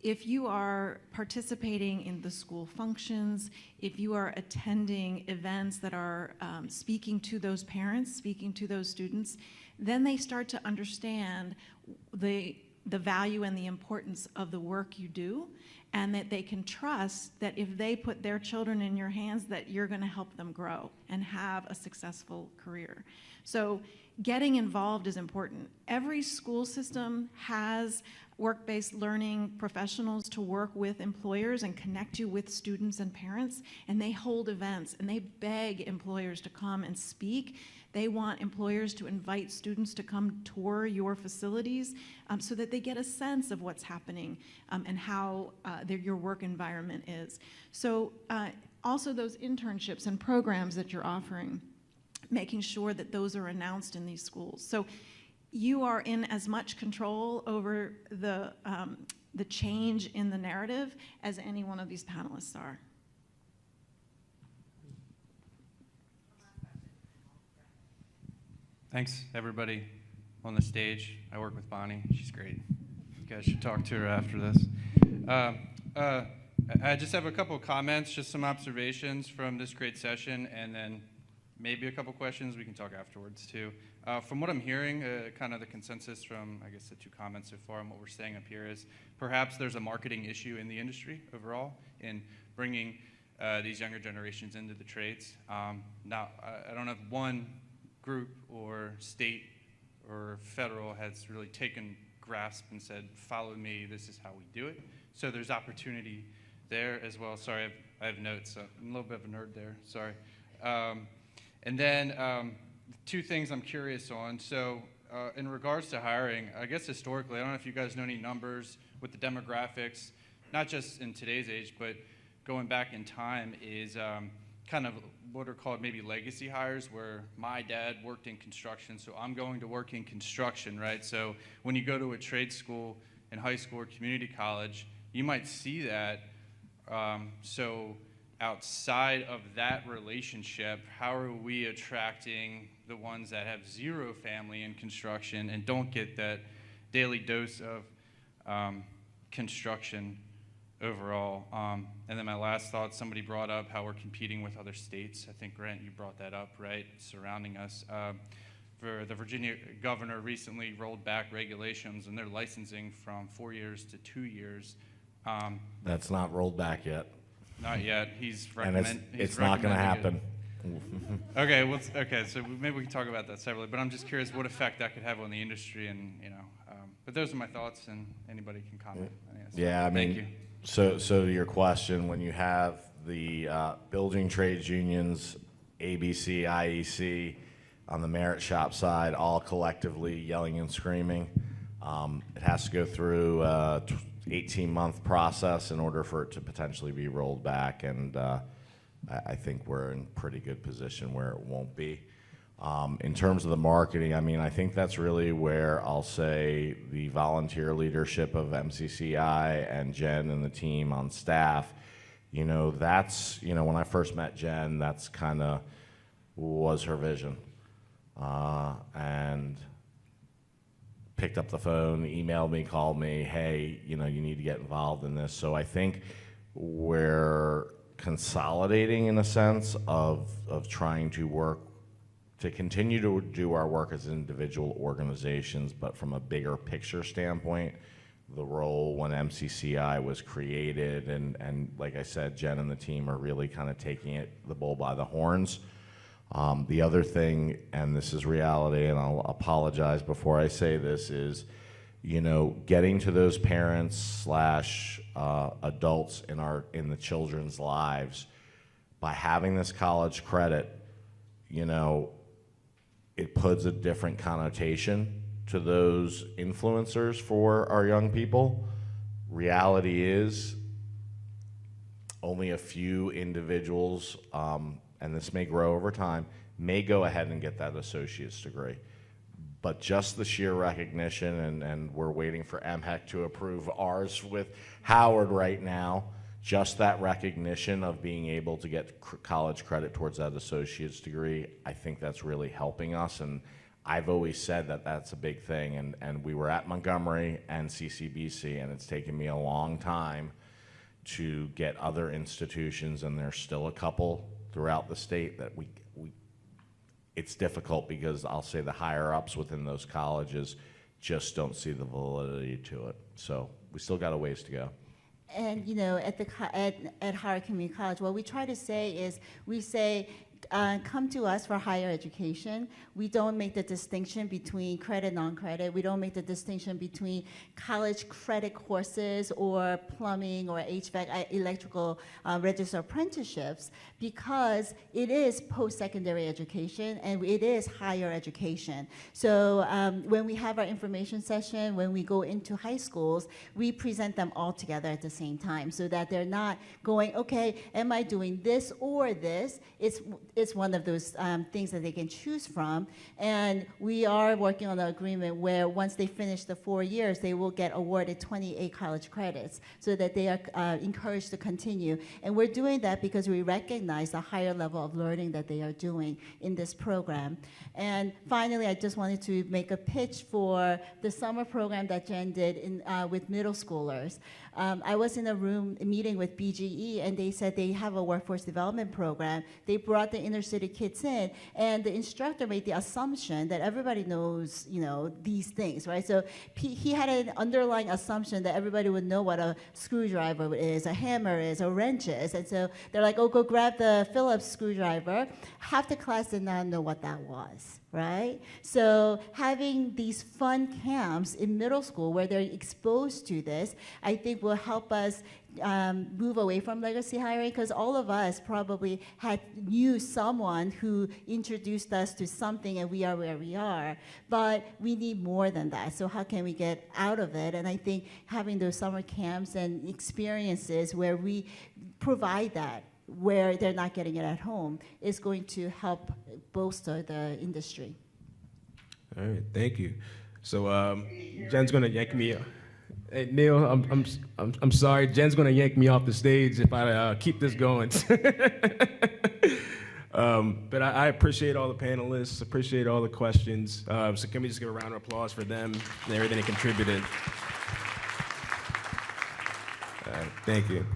S9: if you are participating in the school functions, if you are attending events that are speaking to those parents, speaking to those students, then they start to understand the value and the importance of the work you do, and that they can trust that if they put their children in your hands, that you're going to help them grow and have a successful career. So getting involved is important. Every school system has work-based learning professionals to work with employers and connect you with students and parents, and they hold events and they beg employers to come and speak. They want employers to invite students to come tour your facilities so that they get a sense of what's happening and how your work environment is. So also those internships and programs that you're offering, making sure that those are announced in these schools. So you are in as much control over the change in the narrative as any one of these panelists are.
S8: Thanks, everybody on the stage. I work with Bonnie. She's great. You guys should talk to her after this. I just have a couple of comments, just some observations from this great session, and then maybe a couple questions. We can talk afterwards, too. From what I'm hearing, kind of the consensus from, I guess, the two comments so far and what we're saying up here is perhaps there's a marketing issue in the industry overall in bringing these younger generations into the trades. Now, I don't know if one group or state or federal has really taken grasp and said, follow me, this is how we do it. So there's opportunity there as well. Sorry, I have notes, so I'm a little bit of a nerd there, sorry. And then two things I'm curious on. So in regards to hiring, I guess historically, I don't know if you guys know any numbers with the demographics, not just in today's age, but going back in time is kind of what are called maybe legacy hires, where my dad worked in construction, so I'm going to work in construction, right? So when you go to a trade school in high school or community college, you might see that. So outside of that relationship, how are we attracting the ones that have zero family in construction and don't get that daily dose of construction overall? And then my last thought, somebody brought up how we're competing with other states. I think, Grant, you brought that up, right, surrounding us. For the Virginia governor recently rolled back regulations and their licensing from 4 years to 2 years.
S3: That's not rolled back yet.
S8: Not yet. He's
S3: And
S8: recommending.
S3: it's not going to happen.
S8: Okay, well, okay, so maybe we can talk about that separately. But I'm just curious what effect that could have on the industry, and But those are my thoughts, and anybody can comment.
S3: Yeah, I mean,
S8: thank you.
S3: So to your question, when you have the building trades unions, ABC, IEC, on the merit shop side, all collectively yelling and screaming, it has to go through a 18-month process in order for it to potentially be rolled back, and I think we're in pretty good position where it won't be. In terms of the marketing, I mean, I think that's really where I'll say the volunteer leadership of MCCI and Jen and the team on staff, that's, when I first met Jen, that's kind of was her vision. And picked up the phone, emailed me, called me, hey, you need to get involved in this. So I think we're consolidating in a sense of trying to work to continue to do our work as individual organizations, but from a bigger picture standpoint, the role when MCCI was created, and like I said, Jen and the team are really kind of taking the bull by the horns. The other thing, and this is reality, and I'll apologize before I say this, is, getting to those parents / adults in the children's lives by having this college credit, it puts a different connotation to those influencers for our young people. Reality is only a few individuals, and this may grow over time, may go ahead and get that associate's degree. But just the sheer recognition, and we're waiting for MHEC to approve ours with Howard right now, just that recognition of being able to get college credit towards that associate's degree, I think that's really helping us. And I've always said that that's a big thing. And we were at Montgomery and CCBC, and it's taken me a long time to get other institutions, and there's still a couple throughout the state that it's difficult because I'll say the higher ups within those colleges just don't see the validity to it. So we still got a ways to go.
S4: And at Howard Community College, what we try to say is, we say, come to us for higher education. We don't make the distinction between credit, non-credit. We don't make the distinction between college credit courses or plumbing or HVAC, electrical register apprenticeships, because it is post-secondary education and it is higher education. So when we have our information session, when we go into high schools, we present them all together at the same time so that they're not going, okay, am I doing this or this? It's one of those things that they can choose from. And we are working on an agreement where once they finish the 4 years, they will get awarded 28 college credits so that they are encouraged to continue. And we're doing that because we recognize the higher level of learning that they are doing in this program. And finally, I just wanted to make a pitch for the summer program that Jen did with middle schoolers. I was in a room meeting with BGE, and they said they have a workforce development program. They brought the inner city kids in, and the instructor made the assumption that everybody knows, these things, right? So he had an underlying assumption that everybody would know what a screwdriver is, a hammer is, a wrench is, and so they're like, oh, go grab the Phillips screwdriver. Half the class did not know what that was, right? So having these fun camps in middle school where they're exposed to this, I think will help us move away from legacy hiring, because all of us probably knew someone who introduced us to something and we are where we are, but we need more than that. So how can we get out of it? And I think having those summer camps and experiences where we provide that, where they're not getting it at home, is going to help bolster the industry.
S2: All right, thank you. So Jen's gonna yank me. Hey Neil, I'm sorry. Jen's gonna yank me off the stage if I keep this going. But I appreciate all the panelists. Appreciate all the questions. So can we just give a round of applause for them and everything they contributed? Thank you.